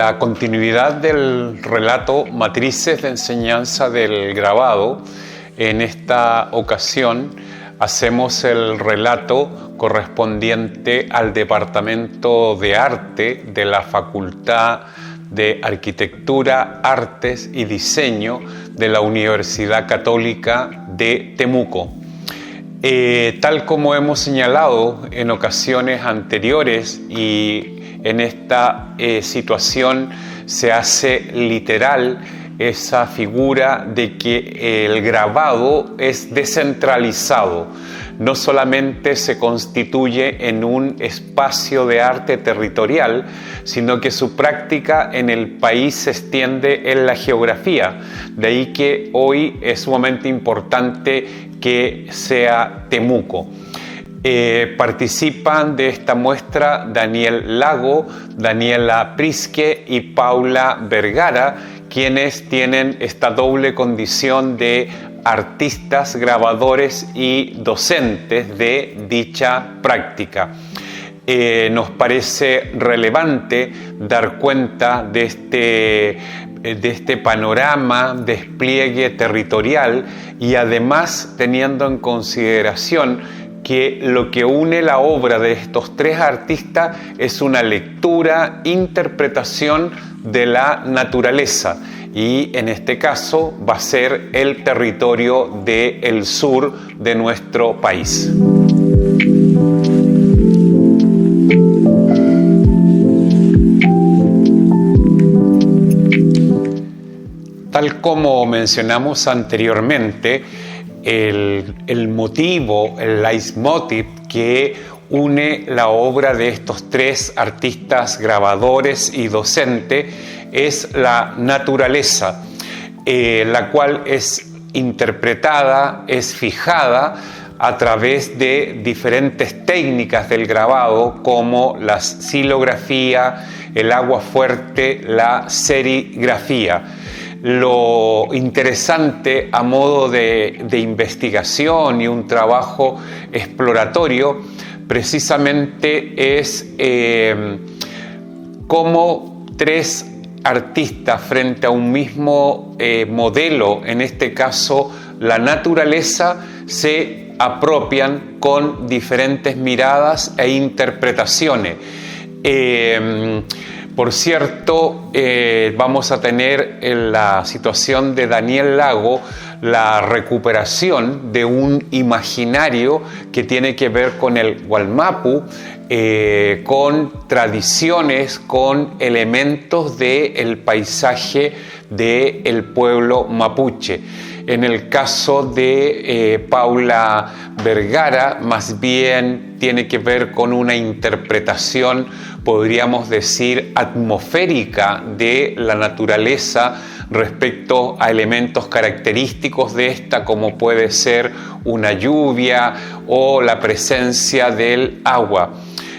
la continuidad del relato Matrices de enseñanza del grabado, en esta ocasión hacemos el relato correspondiente al Departamento de Arte de la Facultad de Arquitectura, Artes y Diseño de la Universidad Católica de Temuco. Tal como hemos señalado en ocasiones anteriores y en esta situación se hace literal esa figura de que el grabado es descentralizado. No solamente se constituye en un espacio de arte territorial, sino que su práctica en el país se extiende en la geografía. De ahí que hoy es sumamente importante que sea Temuco. Participan de esta muestra Daniel Lago, Daniela Prisque y Paula Vergara, quienes tienen esta doble condición de artistas, grabadores y docentes de dicha práctica. Nos parece relevante dar cuenta de este panorama, despliegue territorial y además teniendo en consideración que lo que une la obra de estos tres artistas es una lectura, interpretación de la naturaleza, y en este caso va a ser el territorio del sur de nuestro país. Tal como mencionamos anteriormente, el motivo, el leitmotiv que une la obra de estos tres artistas, grabadores y docentes es la naturaleza, la cual es interpretada, es fijada a través de diferentes técnicas del grabado como la silografía, el agua fuerte, la serigrafía. Lo interesante a modo de investigación y un trabajo exploratorio precisamente es cómo tres artistas frente a un mismo modelo, en este caso la naturaleza, se apropian con diferentes miradas e interpretaciones. Por cierto, vamos a tener en la situación de Daniel Lago la recuperación de un imaginario que tiene que ver con el Wallmapu, con tradiciones, con elementos del paisaje del pueblo mapuche. En el caso de Paula Vergara, más bien tiene que ver con una interpretación, podríamos decir, atmosférica de la naturaleza respecto a elementos característicos de esta, como puede ser una lluvia o la presencia del agua.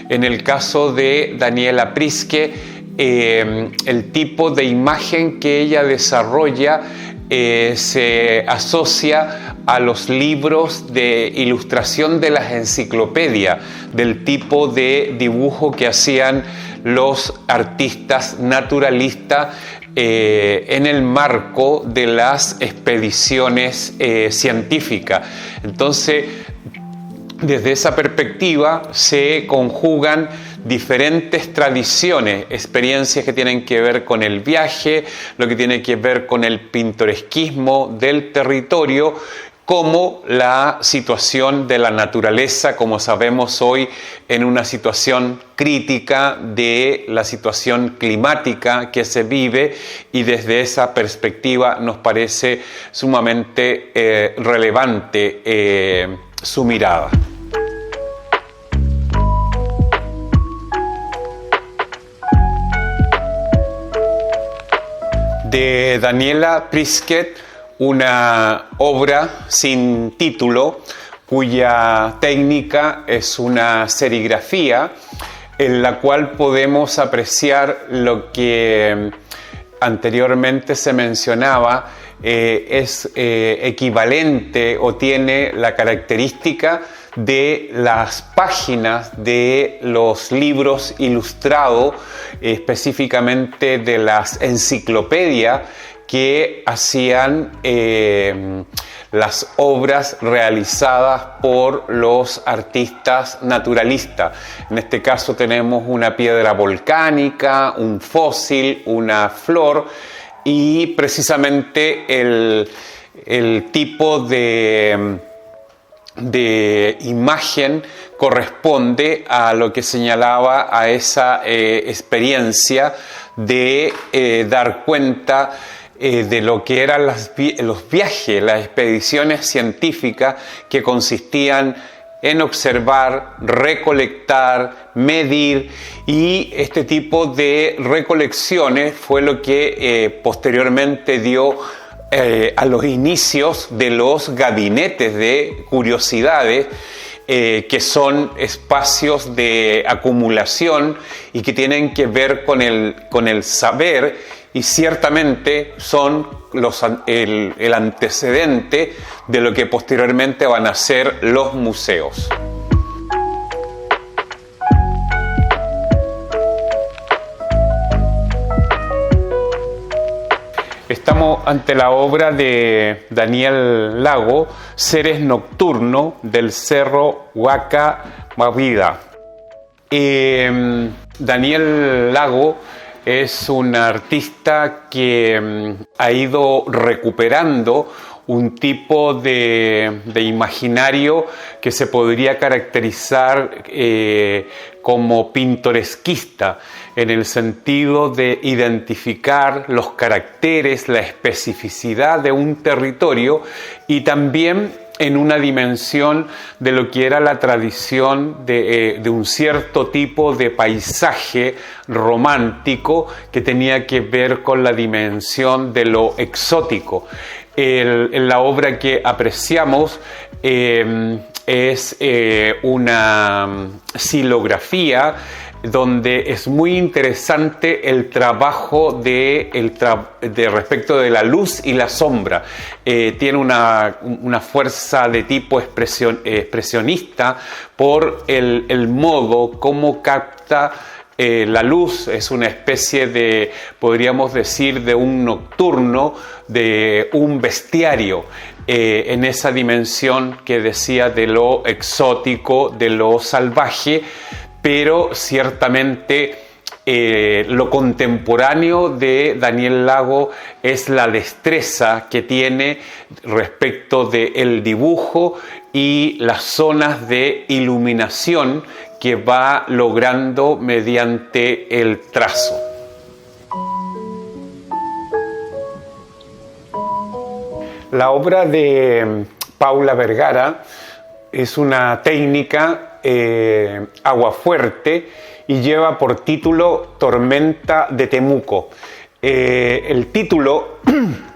En el caso de Daniela Prisque, el tipo de imagen que ella desarrolla se asocia a los libros de ilustración de las enciclopedias, del tipo de dibujo que hacían los artistas naturalistas en el marco de las expediciones científicas. Entonces, desde esa perspectiva se conjugan diferentes tradiciones, experiencias que tienen que ver con el viaje, lo que tiene que ver con el pintoresquismo del territorio, como la situación de la naturaleza, como sabemos hoy, en una situación crítica de la situación climática que se vive, y desde esa perspectiva nos parece sumamente relevante su mirada. De Daniela Prisque, una obra sin título cuya técnica es una serigrafía en la cual podemos apreciar lo que anteriormente se mencionaba, es equivalente o tiene la característica de las páginas de los libros ilustrados, específicamente de las enciclopedias que hacían las obras realizadas por los artistas naturalistas. En este caso tenemos una piedra volcánica, un fósil, una flor, y precisamente el tipo de imagen corresponde a lo que señalaba a esa experiencia de dar cuenta de lo que eran los viajes, las expediciones científicas que consistían en observar, recolectar, medir, y este tipo de recolecciones fue lo que posteriormente dio a los inicios de los gabinetes de curiosidades, que son espacios de acumulación y que tienen que ver con el saber, y ciertamente son el antecedente de lo que posteriormente van a ser los museos. Estamos ante la obra de Daniel Lago, Seres Nocturnos, del Cerro Huaca Mavida. Daniel Lago es un artista que ha ido recuperando un tipo de imaginario que se podría caracterizar como pintoresquista, en el sentido de identificar los caracteres, la especificidad de un territorio, y también en una dimensión de lo que era la tradición de un cierto tipo de paisaje romántico que tenía que ver con la dimensión de lo exótico. En la obra que apreciamos es una xilografía donde es muy interesante el trabajo respecto de la luz y la sombra. Tiene una fuerza de tipo expresionista por el modo como capta la luz. Es una especie de, podríamos decir, de un nocturno, de un bestiario, en esa dimensión que decía de lo exótico, de lo salvaje, pero ciertamente lo contemporáneo de Daniel Lago es la destreza que tiene respecto del dibujo y las zonas de iluminación que va logrando mediante el trazo. La obra de Paula Vergara es una técnica aguafuerte y lleva por título Tormenta de Temuco. El título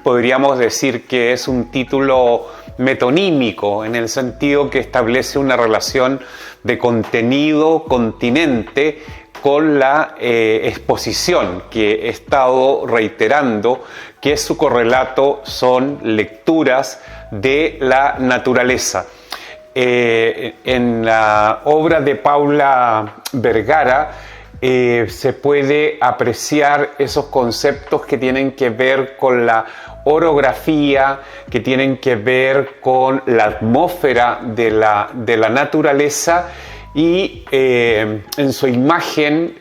podríamos decir que es un título metonímico, en el sentido que establece una relación de contenido-continente con la exposición que he estado reiterando, que su correlato son lecturas de la naturaleza. En la obra de Paula Vergara se puede apreciar esos conceptos que tienen que ver con la orografía, que tienen que ver con la atmósfera de la naturaleza, y en su imagen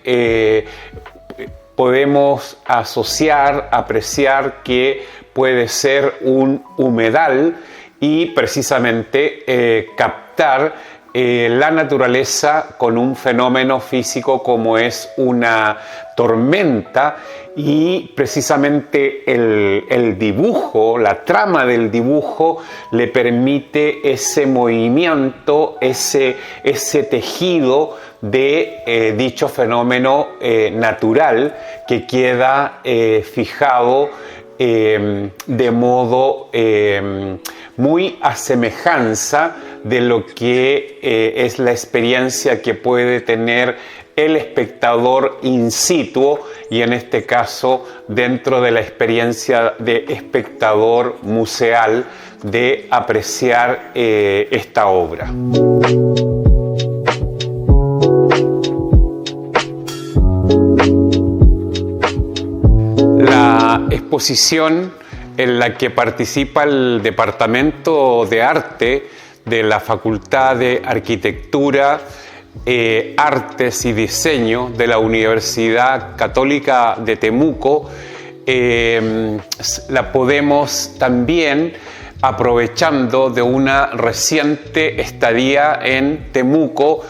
podemos apreciar que puede ser un humedal, y precisamente captar la naturaleza con un fenómeno físico como es una tormenta, y precisamente el dibujo, la trama del dibujo le permite ese movimiento, ese tejido de dicho fenómeno natural que queda fijado de modo muy a semejanza de lo que es la experiencia que puede tener el espectador in situ y en este caso dentro de la experiencia de espectador museal de apreciar esta obra. La exposición en la que participa el Departamento de Arte de la Facultad de Arquitectura, Artes y Diseño de la Universidad Católica de Temuco, la podemos también, aprovechando de una reciente estadía en Temuco,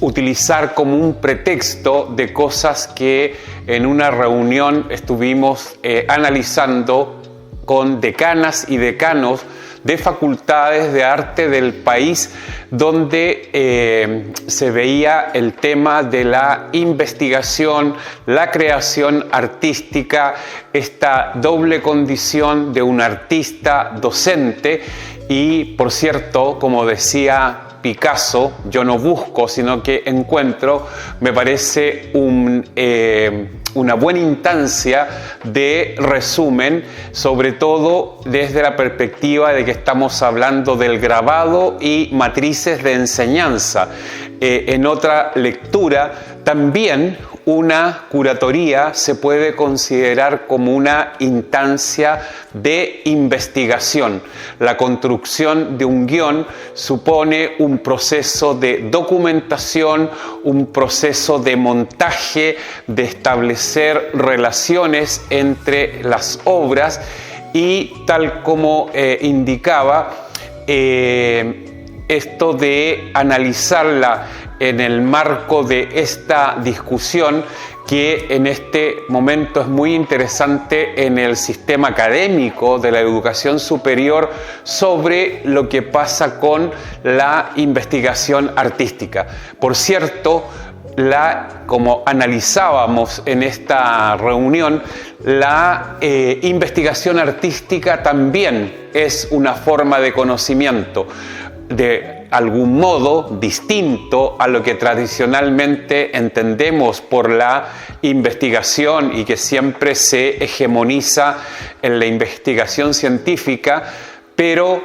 utilizar como un pretexto de cosas que en una reunión estuvimos analizando con decanas y decanos de facultades de arte del país, donde se veía el tema de la investigación, la creación artística, esta doble condición de un artista docente. Y por cierto, como decía Picasso, yo no busco, sino que encuentro, me parece una buena instancia de resumen, sobre todo desde la perspectiva de que estamos hablando del grabado y matrices de enseñanza. En otra lectura, también una curatoría se puede considerar como una instancia de investigación. La construcción de un guión supone un proceso de documentación, un proceso de montaje, de establecer relaciones entre las obras y, tal como indicaba, esto de analizarla en el marco de esta discusión, que en este momento es muy interesante en el sistema académico de la educación superior, sobre lo que pasa con la investigación artística. Por cierto, como analizábamos en esta reunión, la investigación artística también es una forma de conocimiento, de algún modo distinto a lo que tradicionalmente entendemos por la investigación y que siempre se hegemoniza en la investigación científica, pero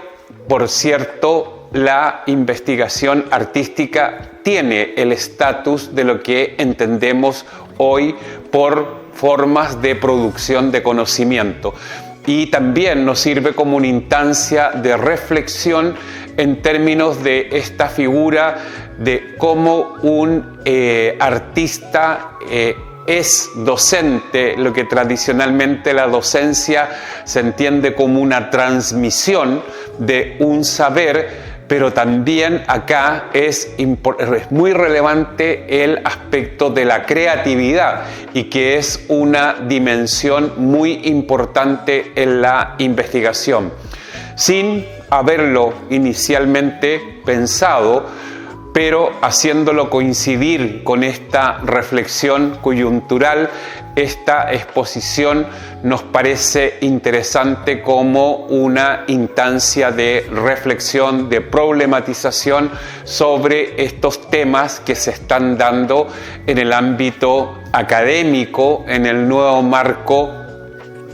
por cierto, la investigación artística tiene el estatus de lo que entendemos hoy por formas de producción de conocimiento. Y también nos sirve como una instancia de reflexión en términos de esta figura de cómo un artista es docente, lo que tradicionalmente la docencia se entiende como una transmisión de un saber, pero también acá es muy relevante el aspecto de la creatividad y que es una dimensión muy importante en la investigación. Sin haberlo inicialmente pensado, pero haciéndolo coincidir con esta reflexión coyuntural, esta exposición nos parece interesante como una instancia de reflexión, de problematización sobre estos temas que se están dando en el ámbito académico, en el nuevo marco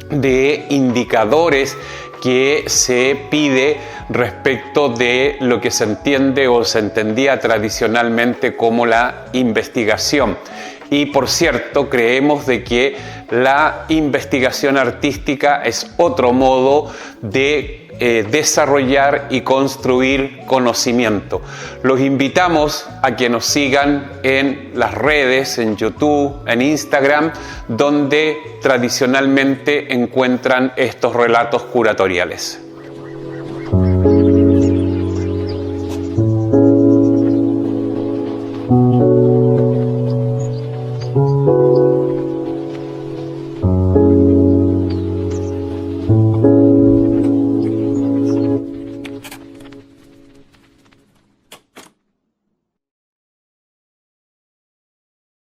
de indicadores que se pide respecto de lo que se entiende o se entendía tradicionalmente como la investigación. Y por cierto, creemos de que la investigación artística es otro modo de desarrollar y construir conocimiento. Los invitamos a que nos sigan en las redes, en YouTube, en Instagram, donde tradicionalmente encuentran estos relatos curatoriales.